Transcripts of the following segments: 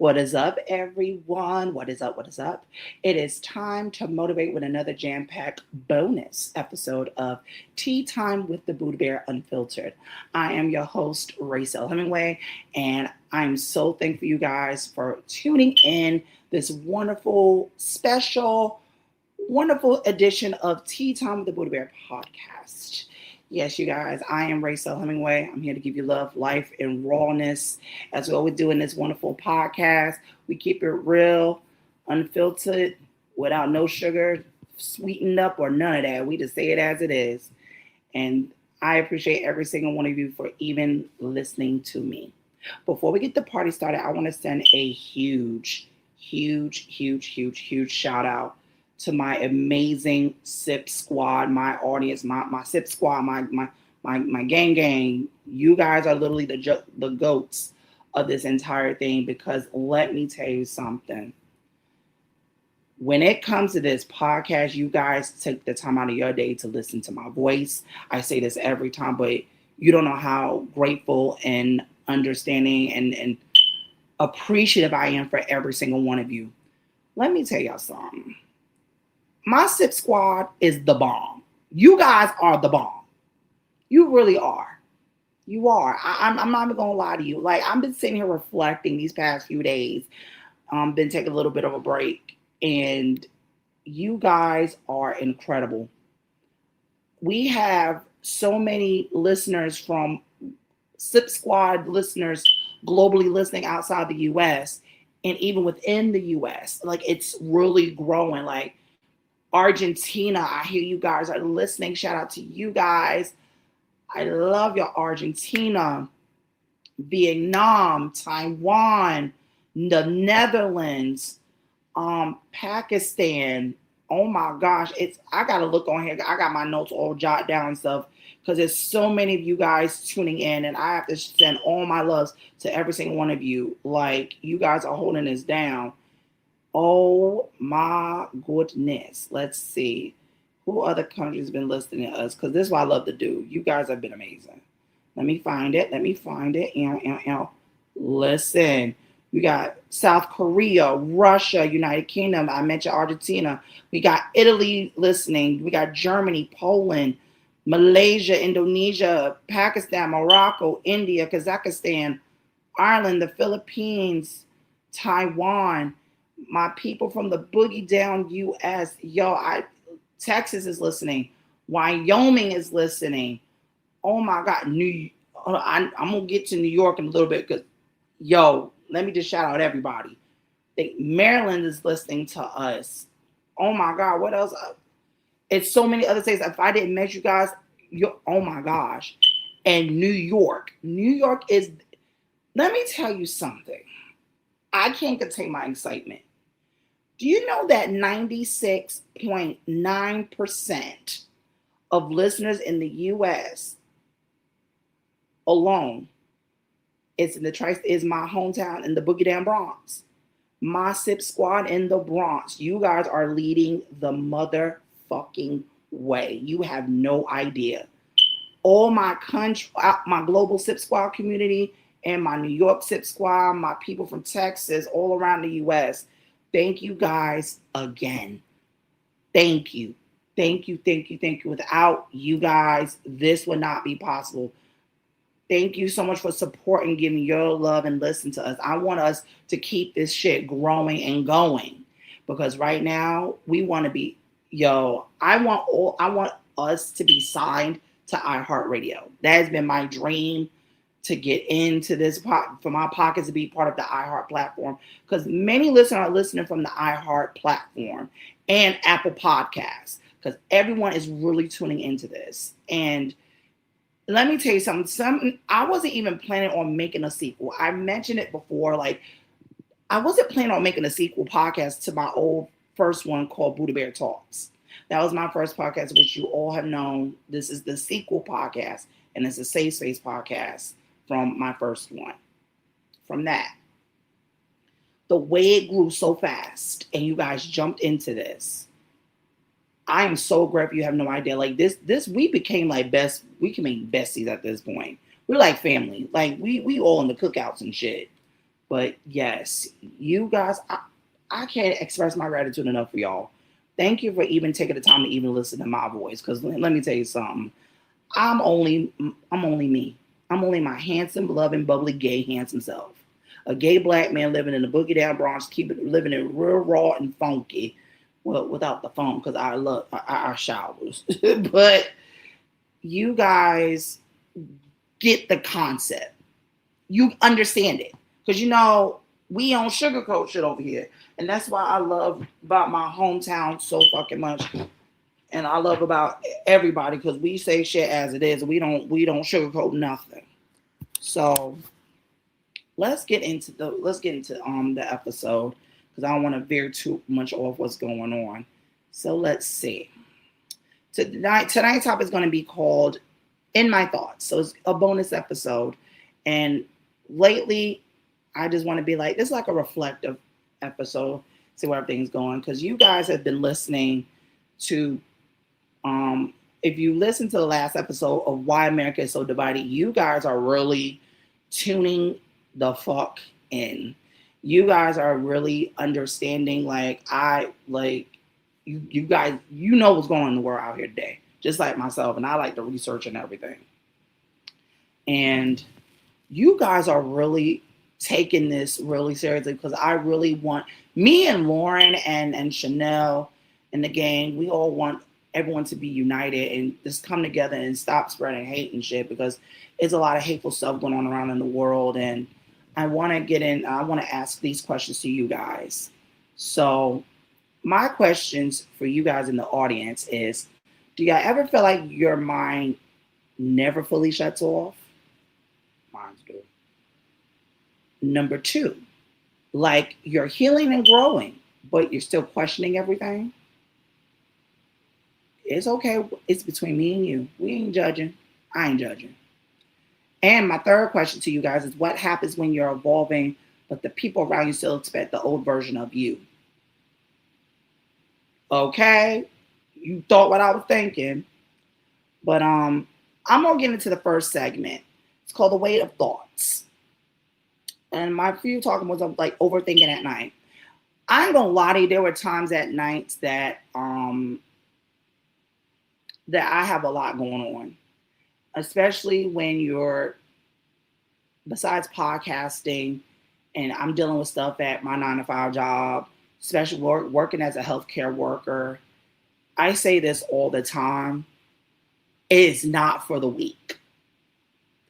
What is up, everyone? What is up? What is up? It is time to motivate with another jam-packed bonus episode of Tea Time with the Buddha Bear Unfiltered. I am your host, Raysil Hemingway, and I'm so thankful you guys for tuning in this wonderful, special, wonderful edition of Tea Time with the Buddha Bear podcast. Yes, you guys, I am Raysil Hemingway. I'm here to give you love, life, and rawness. As we always do in this wonderful podcast, we keep it real, unfiltered, without no sugar, sweetened up, or none of that. We just say it as it is. And I appreciate every single one of you for even listening to me. Before we get the party started, I want to send a huge shout out to my amazing SIP squad, my audience, my SIP squad, my gang. You guys are literally the goats of this entire thing, because let me tell you something. When it comes to this podcast, you guys take the time out of your day to listen to my voice. I say this every time, but you don't know how grateful and understanding and appreciative I am for every single one of you. Let me tell y'all something. My SIP squad is the bomb. You guys are the bomb. You really are. You are. I'm not even gonna lie to you. Like, I've been sitting here reflecting these past few days. Been taking a little bit of a break, and you guys are incredible. We have so many listeners from SIP squad listeners globally listening outside the US and even within the US. Like, it's really growing. Like, Argentina, I hear you guys are listening. Shout out to you guys. I love your Argentina, Vietnam, Taiwan, the Netherlands, Pakistan. Oh my gosh, I gotta look on here. I got my notes all jotted down and stuff, because there's so many of you guys tuning in, and I have to send all my loves to every single one of you. Like, you guys are holding this down. Oh my goodness. Let's see. Who other countries been listening to us? Because this is what I love to do. You guys have been amazing. Let me find it. Listen. We got South Korea, Russia, United Kingdom. I mentioned Argentina. We got Italy listening. We got Germany, Poland, Malaysia, Indonesia, Pakistan, Morocco, India, Kazakhstan, Ireland, the Philippines, Taiwan. My people from the boogie down US. Texas is listening. Wyoming is listening. Oh my God. I'm going to get to New York in a little bit, because, let me just shout out everybody. Maryland is listening to us. Oh my God. What else? It's so many other states. If I didn't mention you guys, oh my gosh. And New York. New York is, let me tell you something. I can't contain my excitement. Do you know that 96.9% of listeners in the US alone is my hometown in the Boogie Down Bronx? My SIP squad in the Bronx. You guys are leading the motherfucking way. You have no idea. All my my global SIP squad community and my New York SIP squad, my people from Texas, all around the US. Thank you guys again. Thank you. Without you guys, this would not be possible. Thank you so much for supporting, giving your love, and listening to us. I want us to keep this shit growing and going, because right now we want to be, I want us to be signed to iHeartRadio. That has been my dream, to get into this, for my pockets to be part of the iHeart platform, because many listeners are listening from the iHeart platform and Apple Podcasts, because everyone is really tuning into this. And let me tell you something. I wasn't even planning on making a sequel. I mentioned it before. Like, I wasn't planning on making a sequel podcast to my old first one called Buddha Bear Talks. That was my first podcast, which you all have known. This is the sequel podcast, and it's a Safe Space podcast from my first one. From that, the way it grew so fast, and you guys jumped into this, I am so grateful. You have no idea. Like, this we became like we can make besties at this point. We're like family. Like, we all in the cookouts and shit. But yes, you guys, I can't express my gratitude enough for y'all. Thank you for even taking the time to even listen to my voice. Because let me tell you something. I'm only me. I'm only my handsome, loving, bubbly, gay, handsome self. A gay black man living in the boogie down Bronx, living it real raw and funky. Well, without the phone, because I love our showers. But you guys get the concept. You understand it. Because we don't sugarcoat shit over here. And that's why I love about my hometown so fucking much. And I love about everybody because we say shit as it is. We don't sugarcoat nothing. So let's get into the episode because I don't want to veer too much off what's going on. So let's see. Tonight's topic is going to be called In My Thoughts. So it's a bonus episode. And lately, I just want to be like, this is like a reflective episode, see where everything's going. Because you guys have been listening to, if you listen to the last episode of Why America is So Divided, you guys are really tuning the fuck in. You guys are really understanding, you guys, what's going on in the world out here today, just like myself, and I like to research and everything. And you guys are really taking this really seriously because I really want me and Lauren and Chanel and the gang, we all want everyone to be united and just come together and stop spreading hate and shit because there's a lot of hateful stuff going on around in the world. And I want to ask these questions to you guys. So my questions for you guys in the audience is, do y'all ever feel like your mind never fully shuts off? Mine's do. Number 2, like you're healing and growing, but you're still questioning everything. It's okay. It's between me and you. We ain't judging. I ain't judging. And my third question to you guys is, what happens when you're evolving, but the people around you still expect the old version of you? Okay, you thought what I was thinking, but I'm gonna get into the first segment. It's called The Weight of Thoughts. And my few talking was like overthinking at night. I ain't gonna lie to you, there were times at nights that that I have a lot going on, especially when you're, besides podcasting, and I'm dealing with stuff at my 9-to-5 job, especially working as a healthcare worker. I say this all the time. It is not for the weak.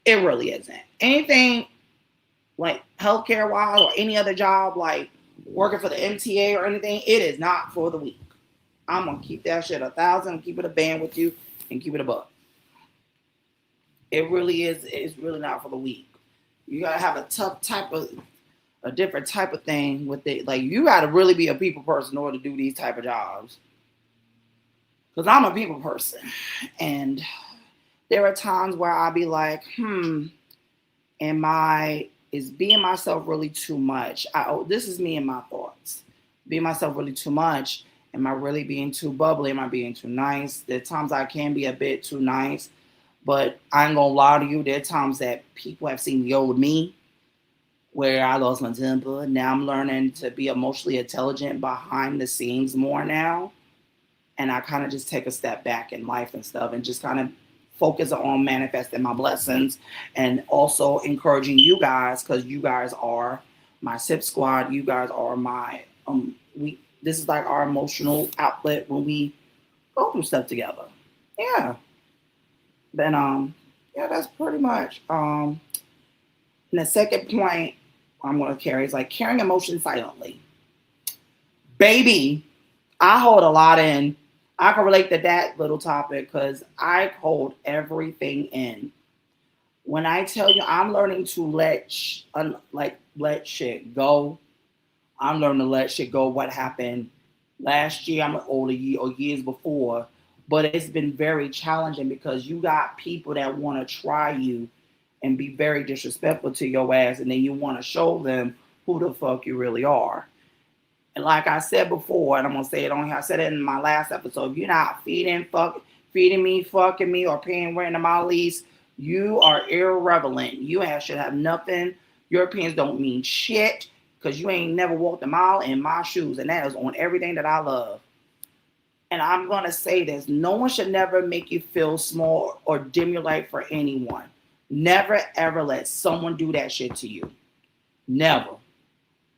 It really isn't. Anything like healthcare wise or any other job, like working for the MTA or anything, it is not for the weak. I'm going to keep that shit 1,000, keep it a band with you, and keep it a buck. It really is. It's really not for the weak. You got to have a different type of thing with it. Like, you got to really be a people person in order to do these type of jobs. Because I'm a people person. And there are times where I'll be like, is being myself really too much? This is me and my thoughts. Being myself really too much. Am I really being too bubbly? Am I being too nice? There are times I can be a bit too nice. But I ain't gonna lie to you, there are times that people have seen the old me where I lost my temper. Now I'm learning to be emotionally intelligent behind the scenes more now. And I kind of just take a step back in life and stuff and just kind of focus on manifesting my blessings and also encouraging you guys, because you guys are my SIP squad. You guys are my, this is like our emotional outlet when we go through stuff together. Yeah. Then, that's pretty much, and the second point I'm going to carry is like carrying emotion silently. Baby, I hold a lot in. I can relate to that little topic because I hold everything in. When I tell you I'm learning to let shit go, I'm learning to let shit go. What happened last year, I'm older year or years before, but it's been very challenging because you got people that want to try you and be very disrespectful to your ass, and then you want to show them who the fuck you really are. And like I said before, and I'm gonna say it on here, I said it in my last episode. If you're not feeding me, fucking me, or paying rent in my lease, you are irrelevant. You should have nothing. Europeans don't mean shit because you ain't never walked a mile in my shoes. And that is on everything that I love. And I'm going to say this. No one should never make you feel small or dim your light for anyone. Never, ever let someone do that shit to you. Never.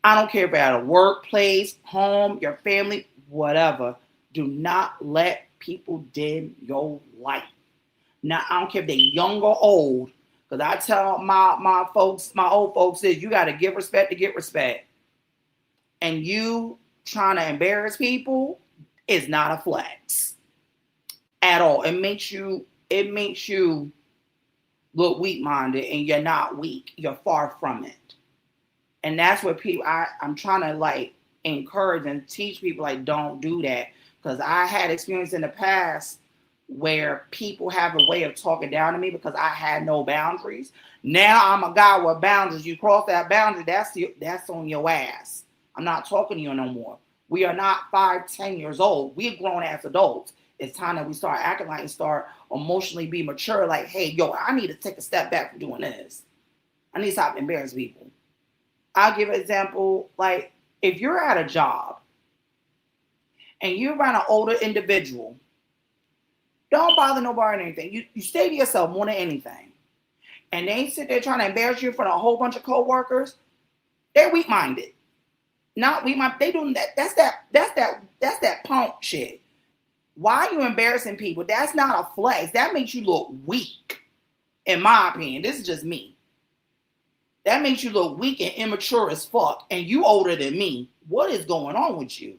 I don't care if it's at a workplace, home, your family, whatever. Do not let people dim your light. Now, I don't care if they're young or old. Because I tell my folks, my old folks, is you got to give respect to get respect. And you trying to embarrass people is not a flex at all. It makes you look weak-minded, and you're not weak. You're far from it. And that's what people, I'm trying to like encourage and teach people, like, don't do that. Because I had experience in the past where people have a way of talking down to me because I had no boundaries. Now I'm a guy with boundaries. You cross that boundary, that's on your ass. I'm not talking to you no more. We are not 5, 10 years old. We're grown ass adults. It's time that we start acting like and start emotionally be mature. Like, hey, yo, I need to take a step back from doing this. I need to stop embarrassing people. I'll give an example. Like, if you're at a job and you're around an older individual, don't bother nobody or anything. You stay to yourself more than anything. And they sit there trying to embarrass you in front of a whole bunch of co-workers. They're weak-minded. Not weak-minded. They doing that. That's that punk shit. Why are you embarrassing people? That's not a flex. That makes you look weak. In my opinion. This is just me. That makes you look weak and immature as fuck. And you older than me. What is going on with you?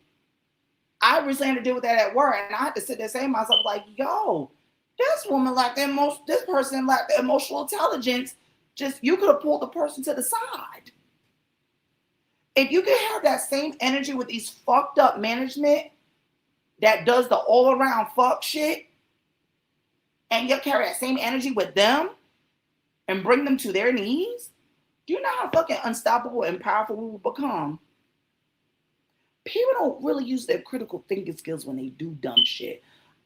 I recently had to deal with that at work, and I had to sit there saying to myself, like, yo, this woman lacked this person lacked the emotional intelligence. Just, you could have pulled the person to the side. If you could have that same energy with these fucked up management that does the all around fuck shit, and you carry that same energy with them and bring them to their knees, do you know how fucking unstoppable and powerful we will become? People don't really use their critical thinking skills when they do dumb shit.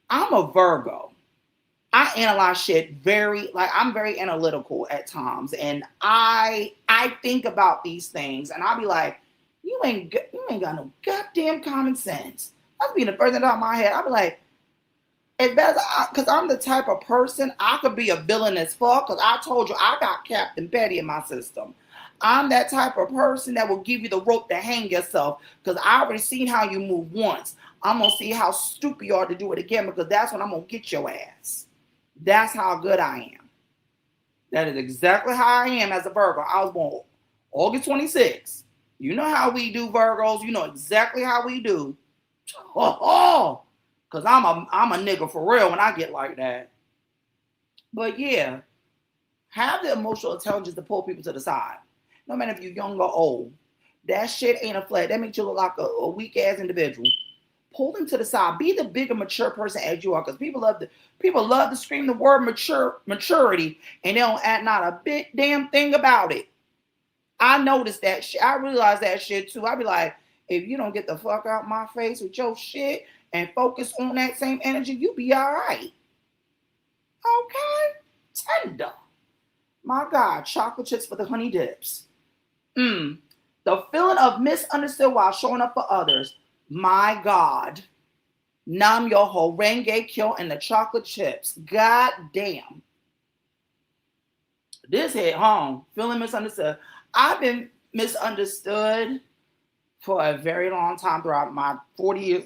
I'm a Virgo. I analyze shit I'm very analytical at times. And I think about these things and I'll be like, you ain't got no goddamn common sense. That's being the first thing out of my head. I'll be like, as bad as because I'm the type of person, I could be a villain as fuck, because I told you I got Captain Betty in my system. I'm that type of person that will give you the rope to hang yourself, because I already seen how you move once. I'm going to see how stupid you are to do it again, because that's when I'm going to get your ass. That's how good I am. That is exactly how I am as a Virgo. I was born August 26th. You know how we do, Virgos. You know exactly how we do. Because I'm a nigga for real when I get like that. But yeah, have the emotional intelligence to pull people to the side. No matter if you're young or old. That shit ain't a flat. That makes you look like a weak ass individual. Pull them to the side. Be the bigger, mature person as you are. Because people love to scream the word maturity, and they don't add not a bit damn thing about it. I noticed that shit. I realized that shit too. I be like, if you don't get the fuck out my face with your shit and focus on that same energy, you be all right. Okay? Tender. My God, chocolate chips for the honey dips. The feeling of misunderstood while showing up for others. My God. Nam Yoho, Renge Kyo, and the chocolate chips. God damn. This hit home. Feeling misunderstood. I've been misunderstood for a very long time throughout my 40 years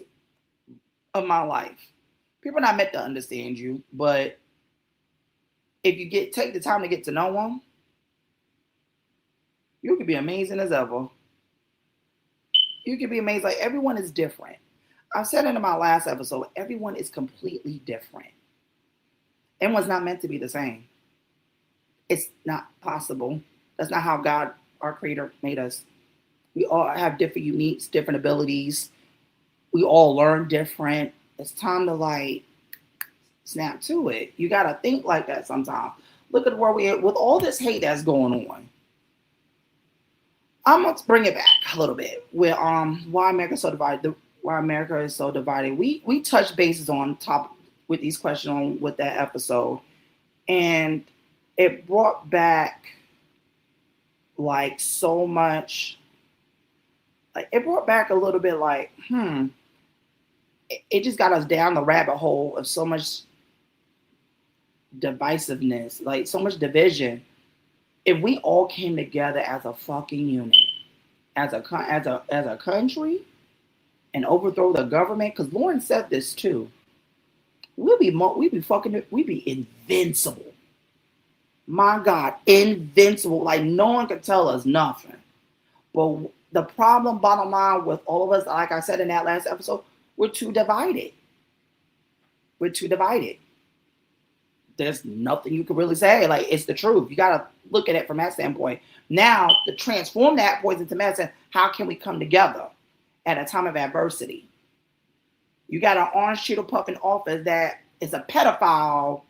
of my life. People are not meant to understand you, but if you take the time to get to know them, you can be amazing as ever. You can be amazing. Like, everyone is different. I said it in my last episode, everyone is completely different. Everyone's not meant to be the same. It's not possible. That's not how God, our creator, made us. We all have different uniques, different abilities. We all learn different. It's time to like snap to it. You got to think like that sometimes. Look at where we are with all this hate that's going on. I'm going to bring it back a little bit with why America is so divided. Why America is so divided. We touched bases on top with these questions with that episode, and it brought back like so much, like it brought back a little bit like, it just got us down the rabbit hole of so much divisiveness, like so much division. If we all came together as a fucking unit, as a country, and overthrow the government, because Lauren said this too, we'd be invincible. My God, invincible. Like no one could tell us nothing. But the problem, bottom line, with all of us, like I said in that last episode, we're too divided. We're too divided. There's nothing you can really say. Like, it's the truth. You got to look at it from that standpoint. Now, to transform that poison to medicine, how can we come together at a time of adversity? You got an orange Cheeto puff in office that is a pedophile,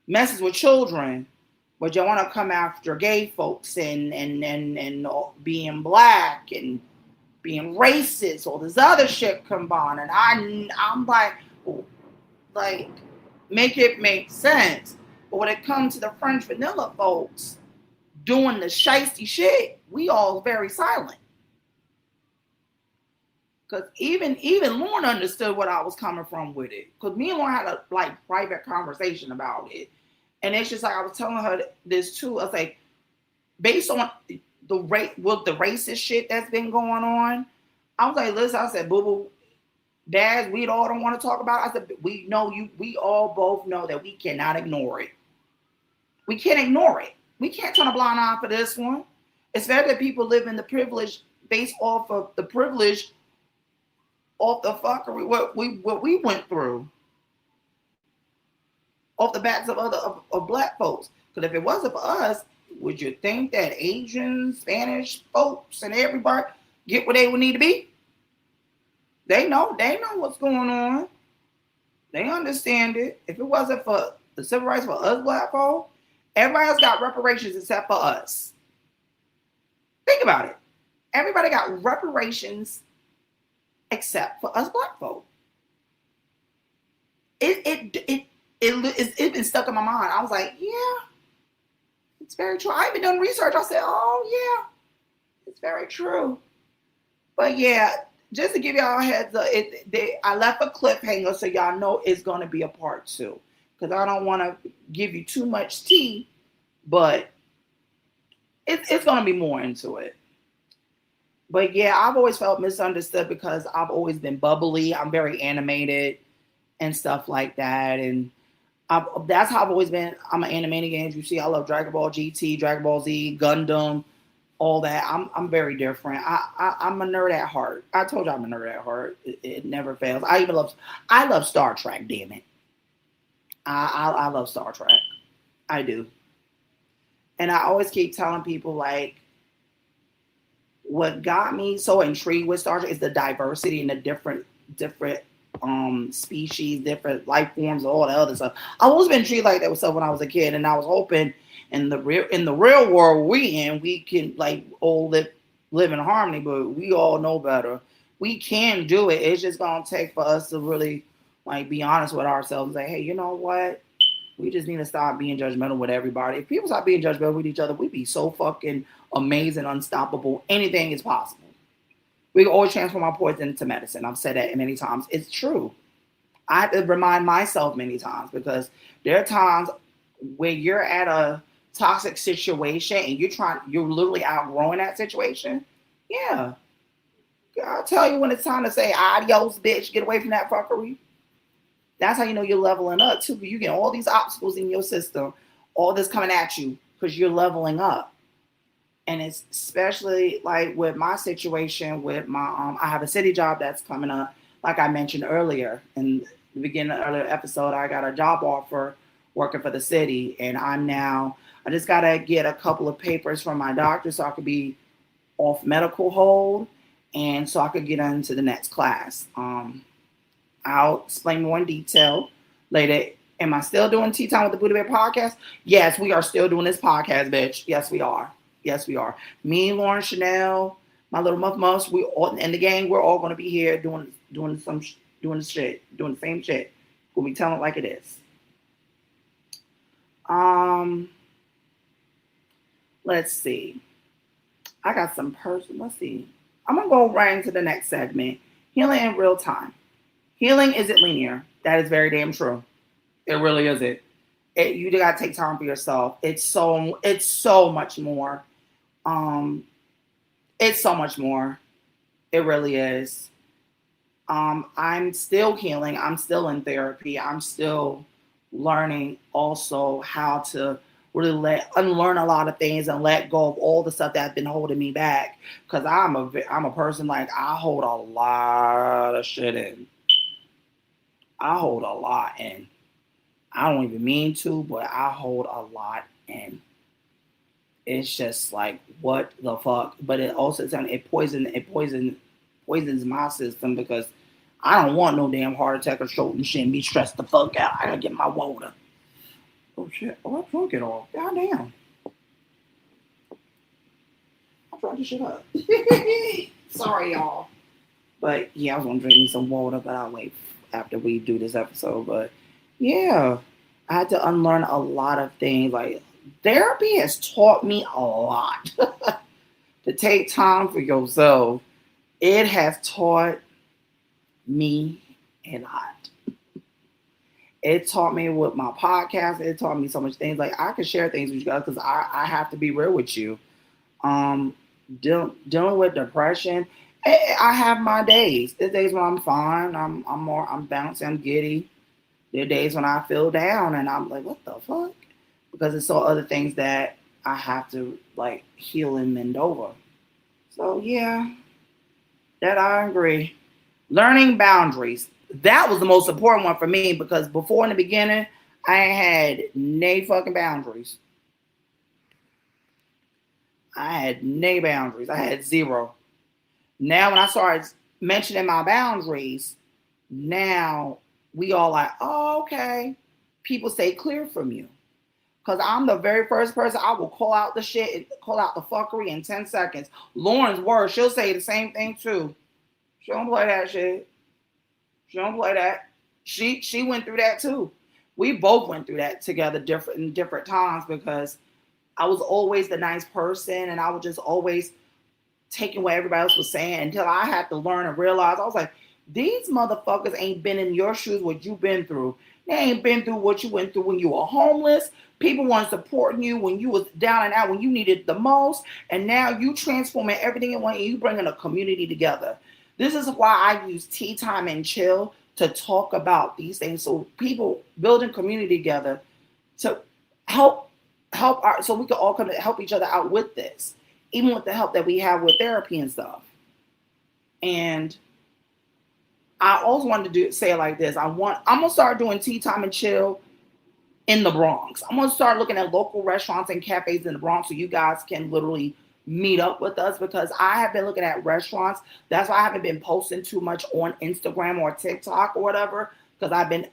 messes with children, but you want to come after gay folks and being black and being racist, all this other shit combined. And I'm like, make it make sense. But when it comes to the French vanilla folks doing the shiesty shit, we all very silent. Because even Lauren understood what I was coming from with it. Because me and Lauren had a private conversation about it. And it's just like I was telling her this too. I was like, based on the racist shit that's been going on, I was like, listen, I said, boo boo, dads, we all don't want to talk about it. I said, we all both know that we cannot ignore it. We can't ignore it. We can't turn a blind eye for this one. It's fair that people live in the privilege based off of the privilege, off the fuckery, what we went through, off the backs of black folks. Because if it wasn't for us, would you think that Asians, Spanish folks, and everybody get where they would need to be? They know what's going on. They understand it. If it wasn't for the civil rights for us black folk, everybody else got reparations except for us. Think about it. Everybody got reparations except for us black folk. It's been stuck in my mind. I was like, yeah, it's very true. I even done research. I said, oh yeah, it's very true. But yeah, just to give y'all a heads up, I left a cliffhanger so y'all know it's going to be a part 2. Because I don't want to give you too much tea, but it's going to be more into it. But yeah, I've always felt misunderstood because I've always been bubbly. I'm very animated and stuff like that. And that's how I've always been. I'm an animated game. As you see, I love Dragon Ball GT, Dragon Ball Z, Gundam, all that. I'm very different. I'm a nerd at heart. I told you I'm a nerd at heart. It never fails. I love Star Trek, damn it. I love Star Trek. I do. And I always keep telling people, like, what got me so intrigued with Star Trek is the diversity and the different species, different life forms, all the other stuff. I've always been intrigued like that with stuff when I was a kid, and I was hoping in the real world we can like all live in harmony, but we all know better. We can do it. It's just gonna take for us to really like be honest with ourselves and say, hey, you know what? We just need to stop being judgmental with everybody. If people stop being judgmental with each other, we'd be so fucking amazing, unstoppable. Anything is possible. We can always transform our poison into medicine. I've said that many times. It's true. I have to remind myself many times because there are times when you're at a toxic situation and you're literally outgrowing that situation. Yeah. I'll tell you when it's time to say adios, bitch. Get away from that fuckery. That's how you know you're leveling up too. You get all these obstacles in your system, all this coming at you because you're leveling up. And it's especially like with my situation with my I have a city job that's coming up. Like I mentioned earlier in the beginning of the earlier episode, I got a job offer working for the city, and I just gotta get a couple of papers from my doctor so I could be off medical hold, and so I could get into the next class. I'll explain more in detail later. Am I still doing Tea Time with the Buddha Bear podcast? Yes, we are still doing this podcast, bitch. Yes, we are. Yes, we are. Me, Lauren, Chanel, my little muffs, we all and the gang. We're all going to be here doing the same shit. We'll be telling it like it is. Let's see. I got some let's see. I'm gonna go right into the next segment. Healing in real time. Healing isn't linear. That is very damn true. It really isn't. You gotta take time for yourself. It's so much more. Um, it's so much more. It really is. I'm still healing. I'm still in therapy. I'm still learning also how to really unlearn a lot of things and let go of all the stuff that's been holding me back. Because I'm a person like I hold a lot of shit in. I hold a lot in. I don't even mean to, but I hold a lot in. It's just like what the fuck. But it also poisons my system because I don't want no damn heart attack or stroke and shit and be stressed the fuck out. I gotta get my water. Oh shit. Oh, I drunk it all. God damn. I tried this shit up. Sorry, y'all. But yeah, I was gonna drink me some water, but I'll wait after we do this episode. But yeah, I had to unlearn a lot of things. Like therapy has taught me a lot. To take time for yourself. It has taught me a lot. It taught me with my podcast. It taught me so much things. Like I can share things with you guys because I have to be real with you. Um, dealing with depression. I have my days. There's days when I'm fine. I'm bouncy. I'm giddy. There are days when I feel down and I'm like, what the fuck? Because it's so other things that I have to like heal and mend over. So yeah, that I agree. Learning boundaries. That was the most important one for me because before in the beginning, I had no fucking boundaries. I had no boundaries. I had zero. Now when I started mentioning my boundaries, now we all like, oh, okay. People stay clear from you. Because I'm the very first person I will call out the shit and call out the fuckery in 10 seconds. Lauren's words, she'll say the same thing too. She don't play that shit. She don't play that. She went through that too. We both went through that together in different times because I was always the nice person and I was just always taking what everybody else was saying until I had to learn and realize I was like, these motherfuckers ain't been in your shoes what you've been through. They ain't been through what you went through when you were homeless. People weren't supporting you when you was down and out when you needed the most. And now you transforming everything in one and you bringing a community together. This is why I use tea time and chill to talk about these things. So people building community together to help so we can all come to help each other out with this, even with the help that we have with therapy and stuff. And I also wanted to say it like this. I'm gonna start doing tea time and chill in the Bronx. I'm gonna start looking at local restaurants and cafes in the Bronx so you guys can literally meet up with us because I have been looking at restaurants. That's why I haven't been posting too much on Instagram or TikTok or whatever because I've been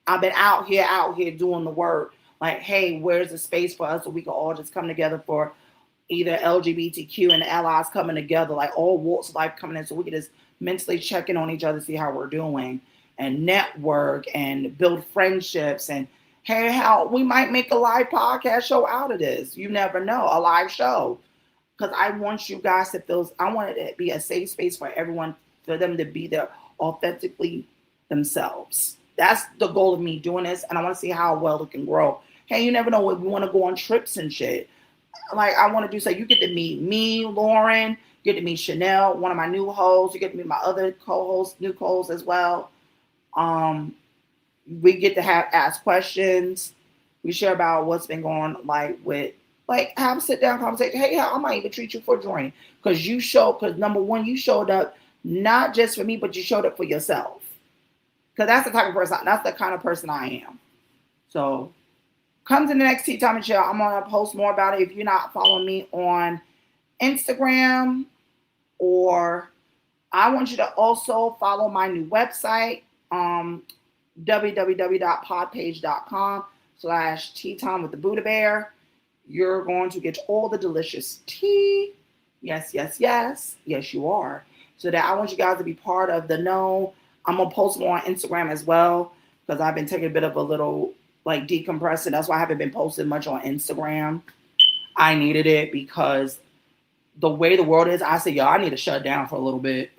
out here doing the work. Like, hey, where's the space for us so we can all just come together for either LGBTQ and allies coming together, like all walks of life coming in so we can just mentally check in on each other, see how we're doing and network and build friendships and hey, how we might make a live podcast show out of this. You never know, a live show. Because I want you guys to feel, I want it to be a safe space for everyone, for them to be there authentically themselves. That's the goal of me doing this. And I want to see how well it can grow. Hey, you never know what we want to go on trips and shit. Like I want to do so you get to meet me, Lauren, you get to meet Chanel, one of my new hosts, you get to meet my other new co-hosts as well. We get to ask questions. We share about what's been going on, have a sit down conversation. Hey, I might even treat you for a drink because number one, you showed up not just for me, but you showed up for yourself. Because that's the kind of person I am. So come to the next Tea Time and Chill. I'm going to post more about it. If you're not following me on Instagram, or I want you to also follow my new website, www.podpage.com/Tea Time with the Buddha Bear. You're going to get all the delicious tea. Yes, yes, yes. Yes, you are. So that I want you guys to be part of the know. I'm going to post more on Instagram as well because I've been taking a bit of a little decompressing. That's why I haven't been posting much on Instagram. I needed it because the way the world is, I say, yo, I need to shut down for a little bit.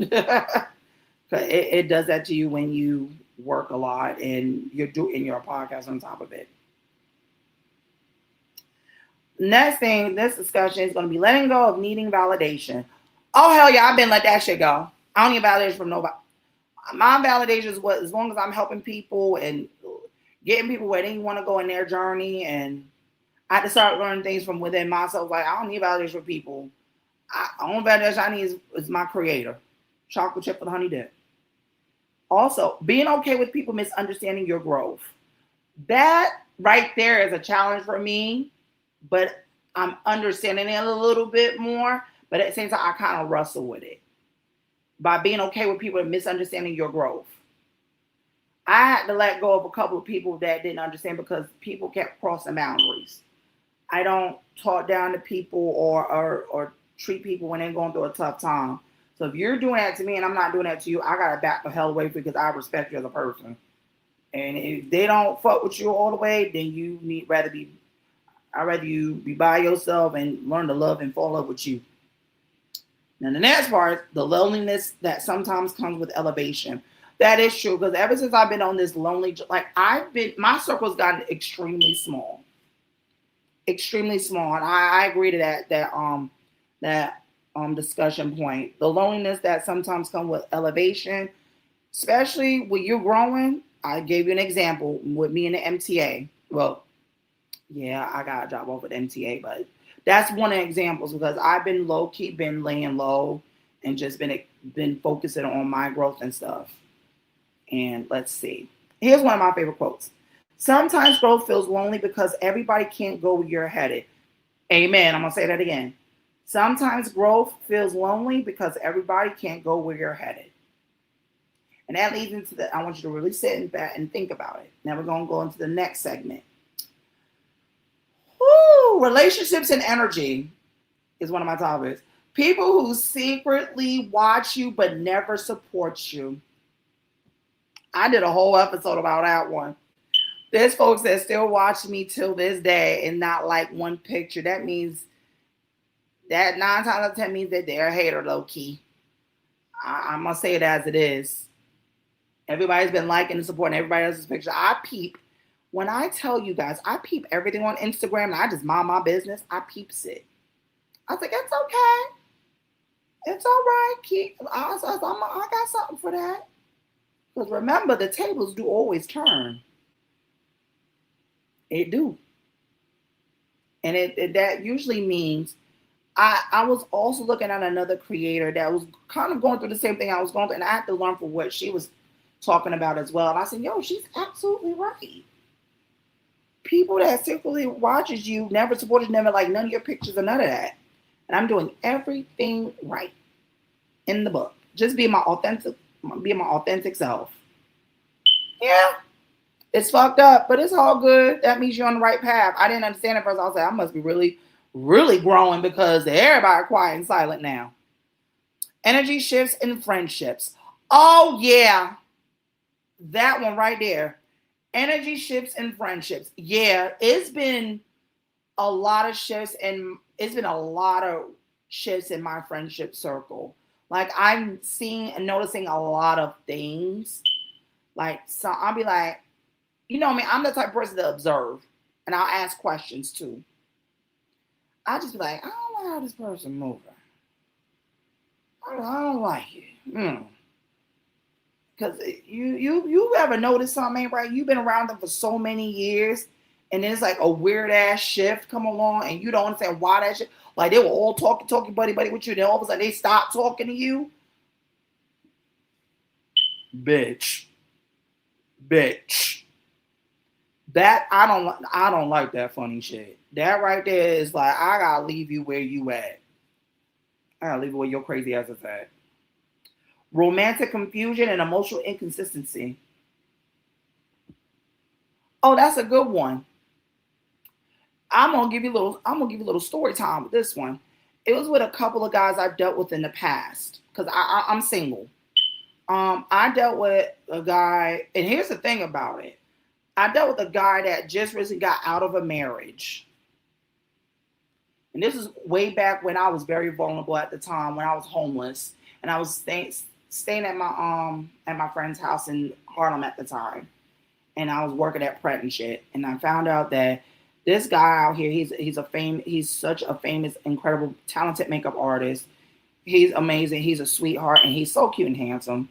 It does that to you when you work a lot and you're doing your podcast on top of it. Next thing, this discussion is going to be letting go of needing validation. Oh, hell yeah, I've been let that shit go. I don't need validation from nobody. My validation is what, as long as I'm helping people and getting people where they want to go in their journey, and I had to start learning things from within myself. Like, I don't need validation from people. Only validation I need is my creator. Chocolate chip with honey dip. Also, being okay with people misunderstanding your growth. That right there is a challenge for me, but I'm understanding it a little bit more. But at the same time, I kind of wrestle with it by being okay with people misunderstanding your growth. I had to let go of a couple of people that didn't understand because people kept crossing boundaries. I don't talk down to people or treat people when they're going through a tough time. So if you're doing that to me and I'm not doing that to you, I gotta back the hell away because I respect you as a person. And if they don't fuck with you all the way, then you I'd rather you be by yourself and learn to love and fall in love with you. Now the next part, the loneliness that sometimes comes with elevation. That is true, because ever since I've been on this lonely, my circle's gotten extremely small. Extremely small. And I agree to that discussion point. The loneliness that sometimes comes with elevation, especially when you're growing. I gave you an example with me in the MTA. Well, yeah, I got a job over at MTA, but that's one of the examples because I've been low-key, been laying low and just been focusing on my growth and stuff. And let's see. Here's one of my favorite quotes. Sometimes growth feels lonely because everybody can't go where you're headed. Amen. I'm going to say that again. Sometimes growth feels lonely because everybody can't go where you're headed. And that leads into I want you to really sit back and think about it. Now we're going to go into the next segment. Relationships and energy is one of my topics. People who secretly watch you but never support you. I did a whole episode about that one. There's folks that still watch me till this day and not like one picture. That means that 9 times out of 10 means that they're a hater, low key. I'm going to say it as it is. Everybody's been liking and supporting everybody else's picture. I peep. When I tell you guys, I peep everything on Instagram and I just mind my business. I peeps it. I was like, it's okay. It's all right. I got something for that. Because remember, the tables do always turn. It do. And that usually means I was also looking at another creator that was kind of going through the same thing I was going through. And I had to learn from what she was talking about as well. And I said, yo, she's absolutely right. People that secretly watches you, never supported, never like none of your pictures or none of that. And I'm doing everything right in the book. Just being my authentic self. Yeah. It's fucked up, but it's all good. That means you're on the right path. I didn't understand it first. I was like, I must be really, really growing because everybody quiet and silent now. Energy shifts in friendships. Oh, yeah. That one right there. Energy shifts in friendships. Yeah, it's been a lot of shifts and it's been a lot of shifts in my friendship circle. Like I'm seeing and noticing a lot of things. Like, so I'll be like, you know me, I'm the type of person to observe and I'll ask questions too. I'll just be like, I don't know how this person moving. I don't like it. Because you ever notice something ain't right? You've been around them for so many years, and then it's like a weird ass shift come along, and you don't understand why that shit. Like they were all talking, buddy with you, then all of a sudden they stop talking to you. Bitch. That I don't like that funny shit. That right there is like I gotta leave you where you at. I gotta leave you where your crazy ass is at. Romantic confusion and emotional inconsistency. Oh, that's a good one. I'm gonna give you a little story time with this one. It was with a couple of guys I've dealt with in the past because I'm single. I dealt with a guy, and here's the thing about it. I dealt with a guy that just recently got out of a marriage. And And this is way back when I was very vulnerable at the time, when I was homeless, and I was staying at my friend's house in Harlem at the time, and I was working at Pret and shit, and I found out that this guy out here, he's such a famous, incredible, talented makeup artist. He's amazing. He's a sweetheart, and he's so cute and handsome.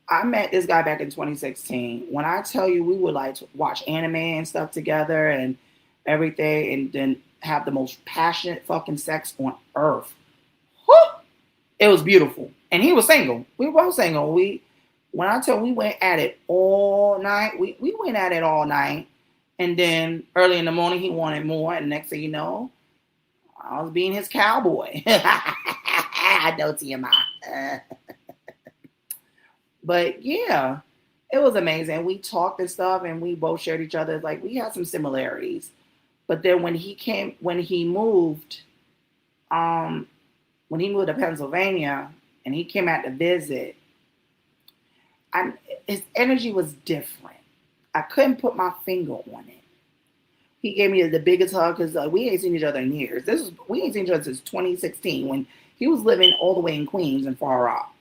I met this guy back in 2016. When I tell you, we would like to watch anime and stuff together and everything, and then have the most passionate fucking sex on earth. Whew! It was beautiful. And he was single. We were both single. When I tell you, we went at it all night. We went at it all night. And then early in the morning, he wanted more. And next thing you know, I was being his cowboy. I know TMI. But yeah, it was amazing. We talked and stuff, and we both shared each other. Like, we had some similarities. But then when he moved to Pennsylvania, and he came out to visit, his energy was different. I couldn't put my finger on it. He gave me the biggest hug because we ain't seen each other in years. We ain't seen each other since 2016 when he was living all the way in Queens in Far Rock.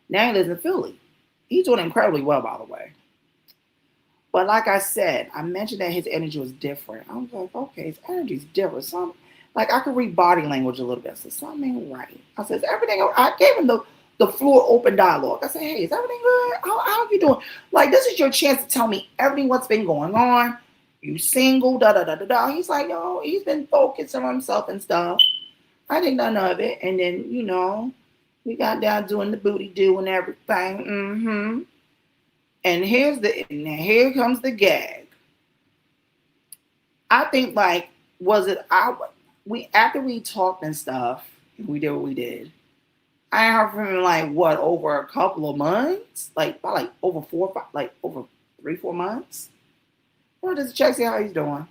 Now he lives in Philly. He's doing incredibly well, by the way. But like I said, I mentioned that his energy was different. I was like, okay, his energy's different. Like, I could read body language a little bit. I said, something ain't right. I said, is everything? I gave him the floor open dialogue. I said, hey, is everything good? How are you doing? Like, this is your chance to tell me everything what's been going on. You single, da-da-da-da-da. He's like, no, he's been focused on himself and stuff. I think none of it. And then, we got down doing the booty do and everything. Mm-hmm. And here comes the gag. I think, like, after we talked and stuff, we did what we did. I heard from him over a couple of months, about over 3-4 months. Just check see how he's doing.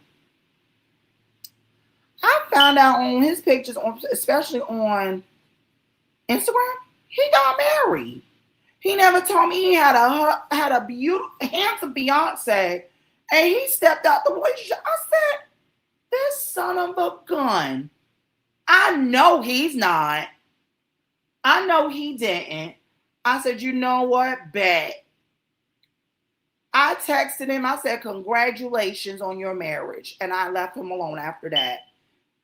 I found out on his pictures, especially on Instagram, he got married. He never told me he had a beautiful, handsome fiance, and he stepped out the relationship. I said, this son of a gun. I know he's not. I know he didn't. I said, you know what? Bet. I texted him. I said, congratulations on your marriage. And I left him alone after that.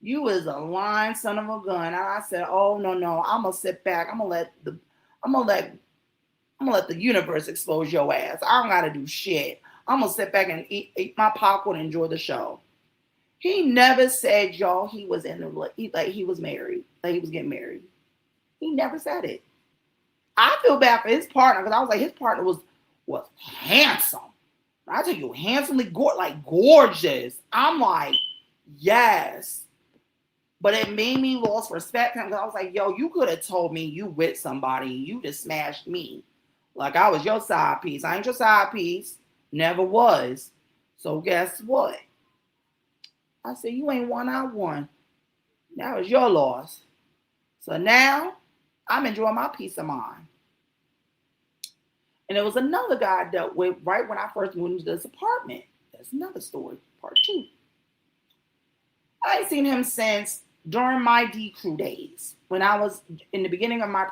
You is a lying son of a gun. And I said, oh, no. I'm going to sit back. I'm going to let the universe expose your ass. I don't got to do shit. I'm going to sit back and eat my popcorn and enjoy the show. He never said, y'all, he was he was married. Like, he was getting married. He never said it. I feel bad for his partner because I was like, his partner was handsome. I tell you, handsomely gorgeous. I'm like, yes. But it made me lost respect because I was like, yo, you could have told me you with somebody. You just smashed me. Like I was your side piece. I ain't your side piece. Never was. So guess what? I said, you ain't won, I won. That was your loss. So now I'm enjoying my peace of mind. And there was another guy I dealt with right when I first moved into this apartment. That's another story, part 2. I ain't seen him since during my D-Crew days, when I was in the beginning of my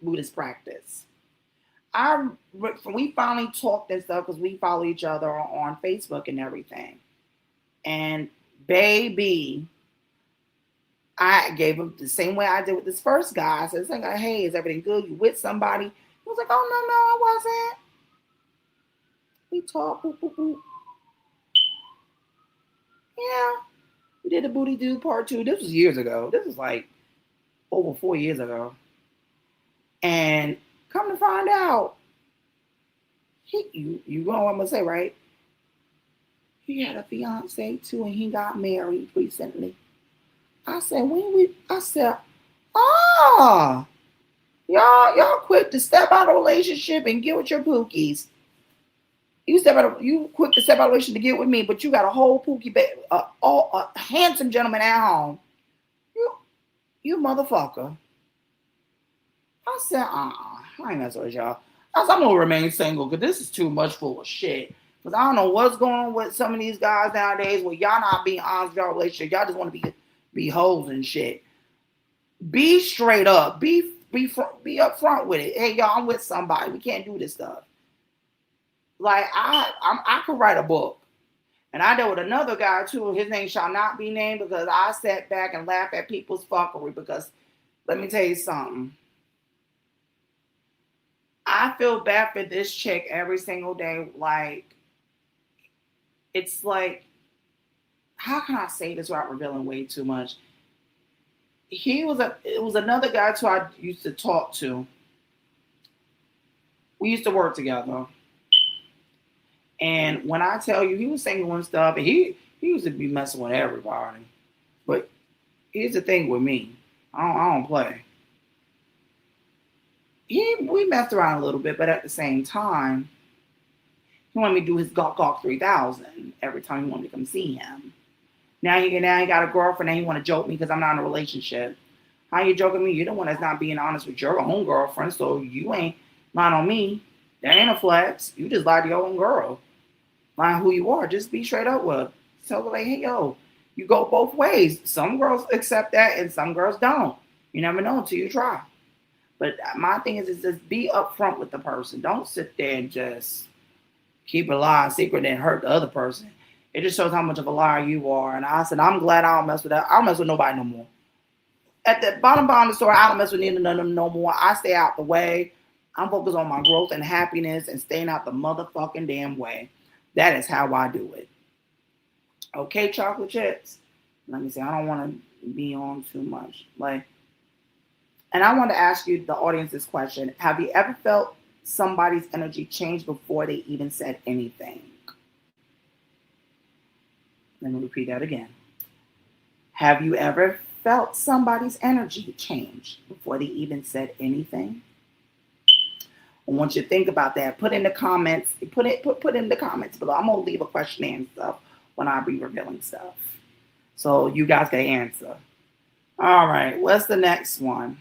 Buddhist practice. We finally talked and stuff because we follow each other on Facebook and everything. And baby, I gave him the same way I did with this first guy. I said, hey, is everything good? You with somebody? He was like, oh, no, I wasn't. We talked, boop, boop, boop. Yeah. We did the booty do part 2. This was years ago. This was like over 4 years ago. And come to find out, you know what I'm going to say, right? He had a fiance too, and he got married recently. I said, y'all quick to step out of a relationship and get with your pookies. You quick to step out of a relationship to get with me, but you got a whole pookie, a handsome gentleman at home. You motherfucker. I said, I ain't messing with y'all. I said, I'm gonna remain single because this is too much full of shit. Because I don't know what's going on with some of these guys nowadays where y'all not being honest with y'all relationship. Y'all just want to be hoes and shit. Be straight up. Be upfront with it. Hey, y'all, I'm with somebody. We can't do this stuff. Like, I could write a book. And I dealt with another guy, too. His name shall not be named because I sat back and laughed at people's fuckery because let me tell you something. I feel bad for this chick every single day. Like, it's like, how can I say this without revealing way too much? It was another guy too I used to talk to. We used to work together. And when I tell you, he was single and stuff, and he used to be messing with everybody. But here's the thing with me. I don't play. We messed around a little bit, but at the same time, he wanted me to do his Gawk 3000 every time he wanted to come see him. Now he got a girlfriend and he want to joke me because I'm not in a relationship. How you joking me? You're the one that's not being honest with your own girlfriend, so you ain't lying on me. That ain't a flex. You just lied to your own girl. Lying who you are. Just be straight up with her. Tell her like, hey, yo, you go both ways. Some girls accept that and some girls don't. You never know until you try. But my thing is just be upfront with the person. Don't sit there and just keep a lie secret and hurt the other person. It just shows how much of a liar you are. And I said, I'm glad I don't mess with that. I don't mess with nobody no more. At the bottom of the story, I don't mess with neither of them no more. I stay out the way. I'm focused on my growth and happiness and staying out the motherfucking damn way. That is how I do it. Okay, chocolate chips. Let me see. I don't want to be on too much. And I want to ask you, the audience, this question. Have you ever felt somebody's energy change before they even said anything? Let me repeat that again. Have you ever felt somebody's energy change before they even said anything? I want you to think about that. Put in the comments. Put in the comments below. I'm gonna leave a question and stuff when I be revealing stuff, so you guys can answer. All right. What's the next one?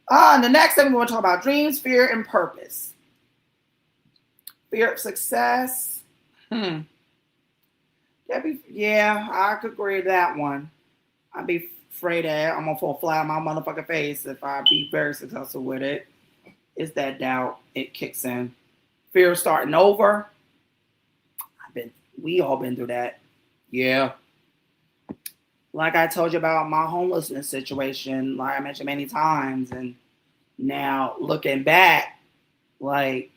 The next thing we want to talk about: dreams, fear, and purpose. Fear of success. Yeah, I could agree with that one. I'd be afraid that I'm gonna fall flat on my motherfucking face if I be very successful with it. It's that doubt. It kicks in. Fear of starting over. We all been through that. Yeah. Like I told you about my homelessness situation, like I mentioned many times, and now looking back, like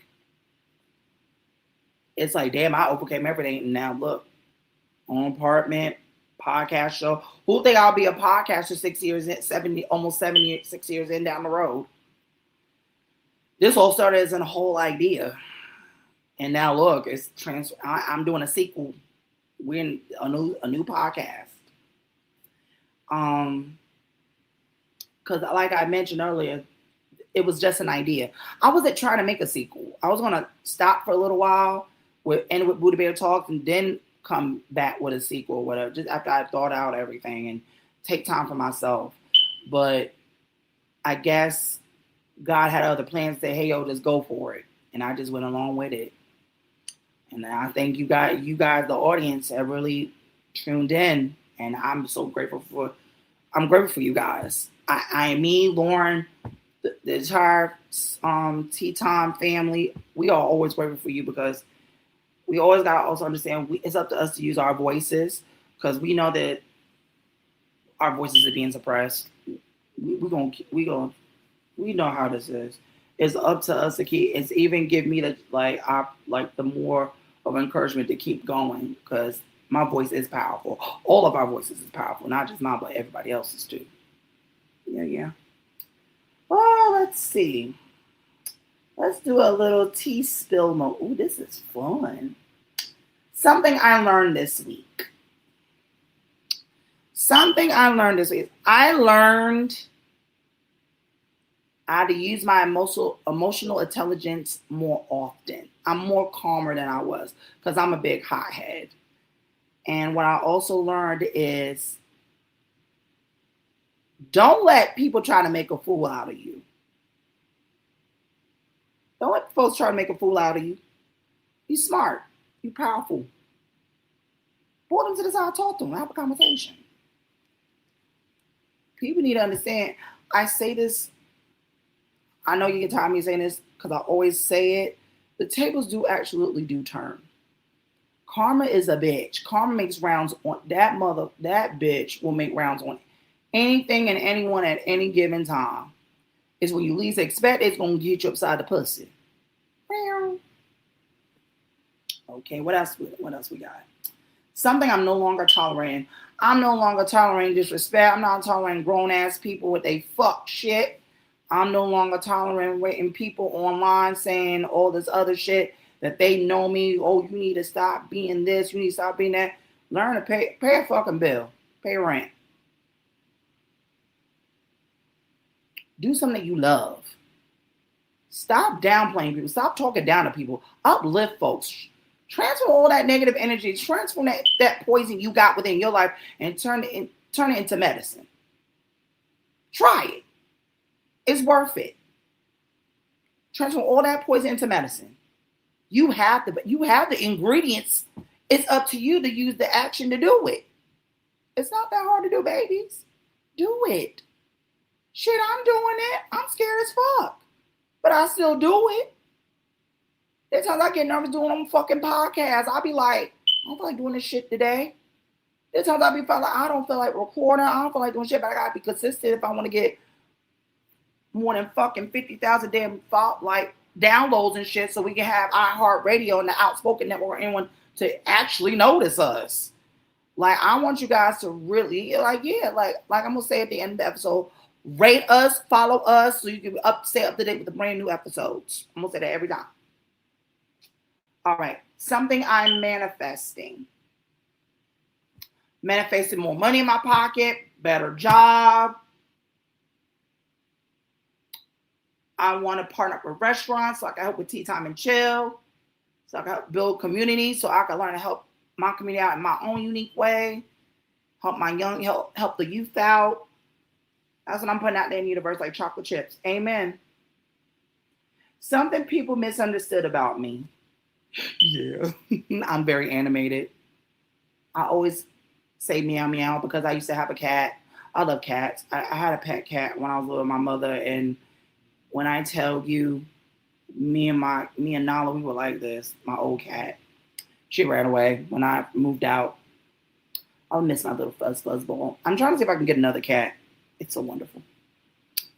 it's like, damn, I overcame everything. And now look, own apartment, podcast show. Who think I'll be a podcaster 6 years in, almost 7 years, 6 years in down the road? This all started as a whole idea. And now look, it's I'm doing a sequel. We're in a new podcast. Because like I mentioned earlier, it was just an idea. I wasn't trying to make a sequel. I was gonna stop for a little while end with Buddha Bear Talks and then come back with a sequel or whatever, just after I thought out everything and take time for myself. But I guess God had other plans, say, hey, yo, just go for it. And I just went along with it. And I think you guys, the audience, have really tuned in. And I'm so grateful for you guys. Me, Lauren, the entire Tea Time family, we are always grateful for you because we always got to also understand it's up to us to use our voices because we know that our voices are being suppressed. We know how this is. It's up to us to keep. It's even give me the more of encouragement to keep going because my voice is powerful. All of our voices is powerful, not just mine, but everybody else's too. Yeah. Well, let's see. Let's do a little tea spill mode. Ooh, this is fun. Something I learned this week. I learned how to use my emotional intelligence more often. I'm more calmer than I was because I'm a big hothead. And what I also learned is don't let people try to make a fool out of you. Don't let folks try to make a fool out of you. You smart. You powerful. Pull them to the side, talk to them, have a conversation. People need to understand. I say this, I know you get tired of me saying this because I always say it. The tables do absolutely do turn. Karma is a bitch. Karma makes rounds on that mother. That bitch will make rounds on anything and anyone at any given time. It's when you least expect it's gonna get you upside the pussy. Okay, what else? What else we got? Something I'm no longer tolerating. I'm no longer tolerating disrespect. I'm not tolerating grown ass people with they fuck shit. I'm no longer tolerating people online saying all this other shit that they know me. Oh, you need to stop being this. You need to stop being that. Learn to pay a fucking bill. Pay rent. Do something that you love. Stop downplaying people. Stop talking down to people. Uplift folks. Transfer all that negative energy. Transform that poison you got within your life and turn it into medicine. Try it. It's worth it. Transform all that poison into medicine. You have the ingredients. It's up to you to use the action to do it. It's not that hard to do, babies. Do it. Shit, I'm doing it. I'm scared as fuck. But I still do it. There's times I get nervous doing on fucking podcasts. I'll be like, I don't feel like doing this shit today. There's times I don't feel like recording. I don't feel like doing shit, but I gotta be consistent if I want to get more than fucking 50,000 damn downloads and shit so we can have iHeartRadio and the Outspoken Network or anyone to actually notice us. Like, I want you guys to really, like I'm gonna say at the end of the episode, rate us, follow us, so you can stay up to date with the brand new episodes. I'm gonna say that every time. All right, something I'm manifesting. Manifesting more money in my pocket, better job. I want to partner up with restaurants so I can help with Tea Time and Chill. So I can help build community so I can learn to help my community out in my own unique way. Help the youth out. That's what I'm putting out there in the universe, like chocolate chips. Amen. Something people misunderstood about me. Yeah. I'm very animated. I always say meow meow because I used to have a cat. I love cats. I had a pet cat when I was little with my mother, and when I tell you, me and Nala, we were like this. My old cat. She ran away when I moved out. I'll miss my little fuzzball. I'm trying to see if I can get another cat. It's so wonderful.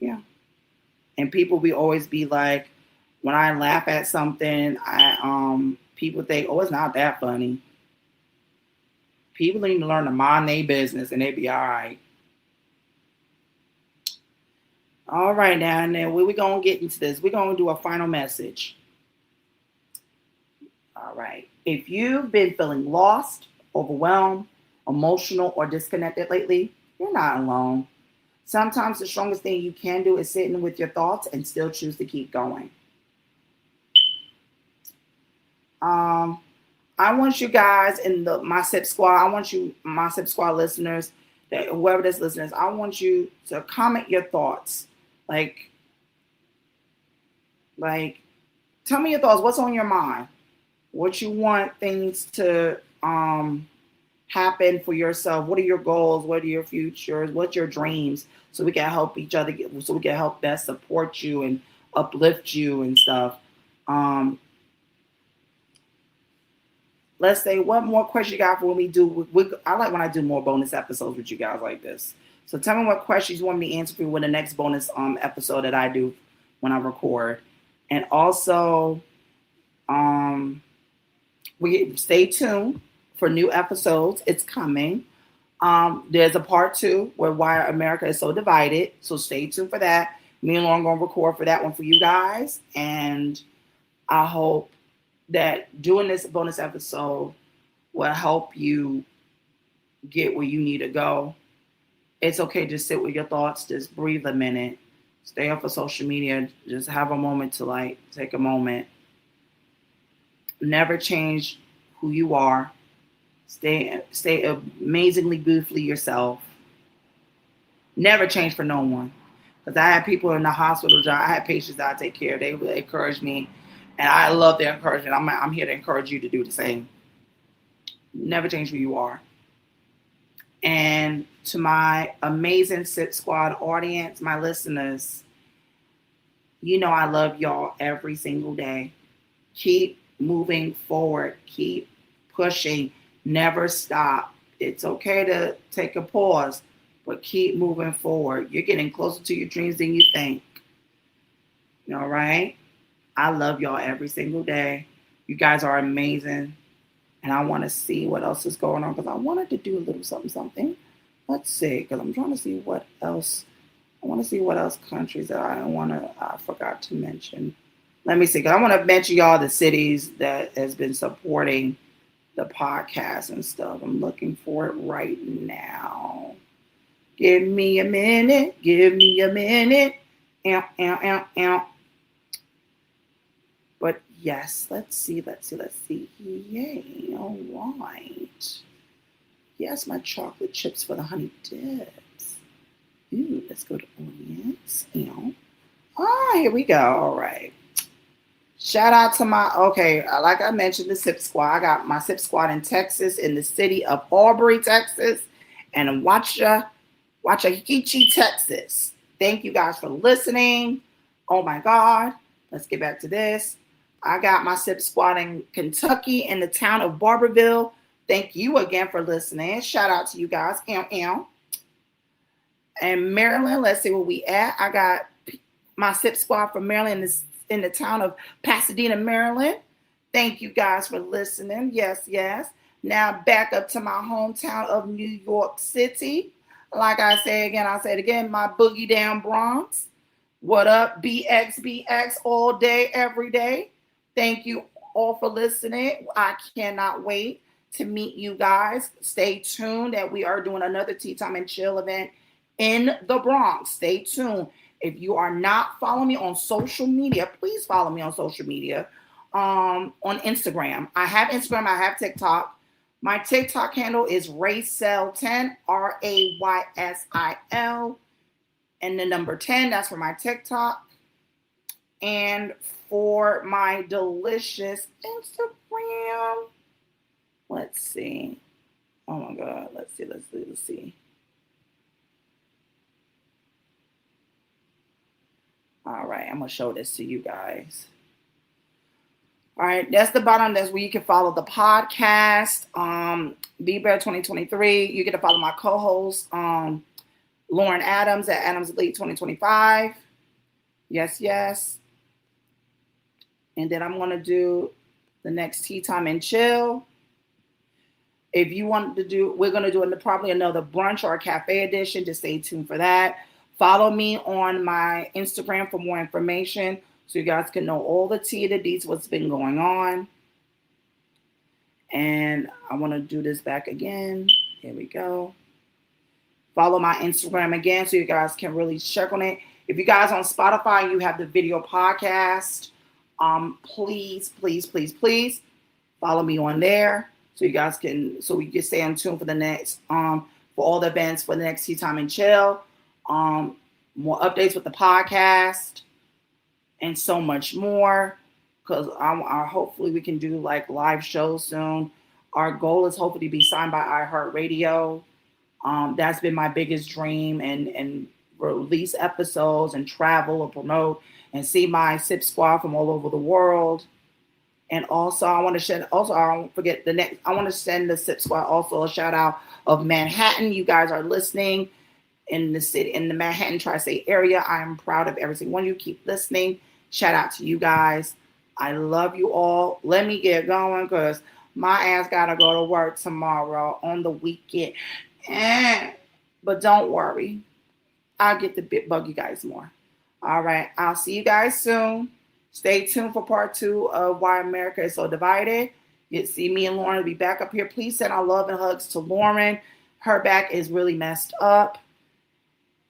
Yeah. And people will always be like, when I laugh at something, people think, oh, it's not that funny. People need to learn to mind their business and they be all right. All right, now and then, we're going to get into this. We're going to do a final message. All right. If you've been feeling lost, overwhelmed, emotional, or disconnected lately, you're not alone. Sometimes the strongest thing you can do is sit in with your thoughts and still choose to keep going. I want you guys in my SIP squad, my SIP squad listeners, that whoever this listeners, I want you to comment your thoughts. Like, tell me your thoughts. What's on your mind? What you want things to happen for yourself? What are your goals? What are your futures? What's your dreams? So we can help each other. So we can help best support you and uplift you and stuff. Let's say, what more question you got for when we do? I like when I do more bonus episodes with you guys like this. So tell me what questions you want me to answer for you with the next bonus episode that I do when I record. And also, stay tuned for new episodes. It's coming. There's a part 2 where why America is so divided. So stay tuned for that. Me and Lauren going to record for that one for you guys. And I hope that doing this bonus episode will help you get where you need to go. It's okay to sit with your thoughts. Just breathe a minute. Stay off of social media. Just have a moment to take a moment. Never change who you are. Stay amazingly beautifully yourself. Never change for no one. Because I had people in the hospital job. I had patients that I take care of. They would encourage me. And I love the encouragement. I'm here to encourage you to do the same. Never change who you are. And to my amazing Sip Squad audience, my listeners, you know I love y'all every single day. Keep moving forward. Keep pushing. Never stop. It's okay to take a pause, but keep moving forward. You're getting closer to your dreams than you think. All right? I love y'all every single day. You guys are amazing. And I want to see what else is going on because I wanted to do a little something. Let's see, because I'm trying to see what else. I want to see what else countries that I forgot to mention. Let me see, because I want to mention y'all the cities that has been supporting the podcast and stuff. I'm looking for it right now. Give me a minute. Ow, ow, ow, ow. But yes, let's see. Yay, all right. Yes, my chocolate chips for the honey dips. Ooh, let's go to audience. Here we go. All right. Shout out to like I mentioned, the Sip Squad. I got my Sip Squad in Texas, in the city of Aubrey, Texas, and in Waxahachie, Texas. Thank you guys for listening. Oh my God. Let's get back to this. I got my Sip Squad in Kentucky, in the town of Barberville. Thank you again for listening. Shout out to you guys. And Maryland, let's see where we at. I got my Sip Squad from Maryland in the town of Pasadena, Maryland. Thank you guys for listening. Yes. Now back up to my hometown of New York City. Like I say again, I'll say it again, my boogie down Bronx. What up, BX all day, every day. Thank you all for listening. I cannot wait to meet you guys. Stay tuned that we are doing another Tea Time and Chill event in the Bronx. Stay tuned. If you are not following me on social media, please follow me on social media. On Instagram. I have Instagram. I have TikTok. My TikTok handle is Raysil10, Raysil, and the number 10. That's for my TikTok. And for my delicious Instagram, let's see. Oh my God. Let's see. All right. I'm going to show this to you guys. All right. That's the bottom. That's where you can follow the podcast. Be Bear 2023. You get to follow my co-host, Lauren Adams at Adams Elite 2025. Yes. And then I'm going to do the next Tea Time and Chill. If you want to do, we're going to do probably another brunch or a cafe edition. Just stay tuned for that. Follow me on my Instagram for more information so you guys can know all the tea, the deets, what's been going on. And I want to do this back again. Here we go. Follow my Instagram again so you guys can really check on it. If you guys on Spotify, you have the video podcast. Please follow me on there so you guys can, so we can stay in tune for the next, for all the events for the next Tea Time and Chill. More updates with the podcast and so much more, because hopefully we can do like live shows soon. Our goal is hopefully to be signed by iHeartRadio. That's been my biggest dream, and release episodes and travel or promote and see my Sip Squad from all over the world. And also I want to send, I don't forget I want to send the Sip Squad also a shout out of Manhattan. You guys are listening in the city, in the Manhattan tri-state area. I am proud of every single one of you. Keep listening. Shout out to you guys. I love you all. Let me get going because my ass got to go to work tomorrow on the weekend. But don't worry. I'll get to bug you guys more. All right. I'll see you guys soon. Stay tuned for part 2 of Why America is So Divided. You see me and Lauren will be back up here. Please send our love and hugs to Lauren. Her back is really messed up.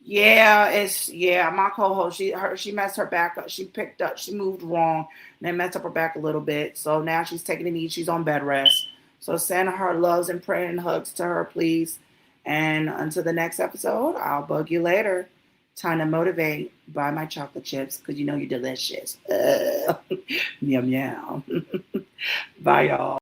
My co-host, she messed her back up. She moved wrong and then messed up her back a little bit. So now she's taking a knee. She's on bed rest. So send her loves and prayers and hugs to her, please. And until the next episode, I'll bug you later. Time to motivate. Buy my chocolate chips because you know you're delicious. Meow meow. Bye, y'all.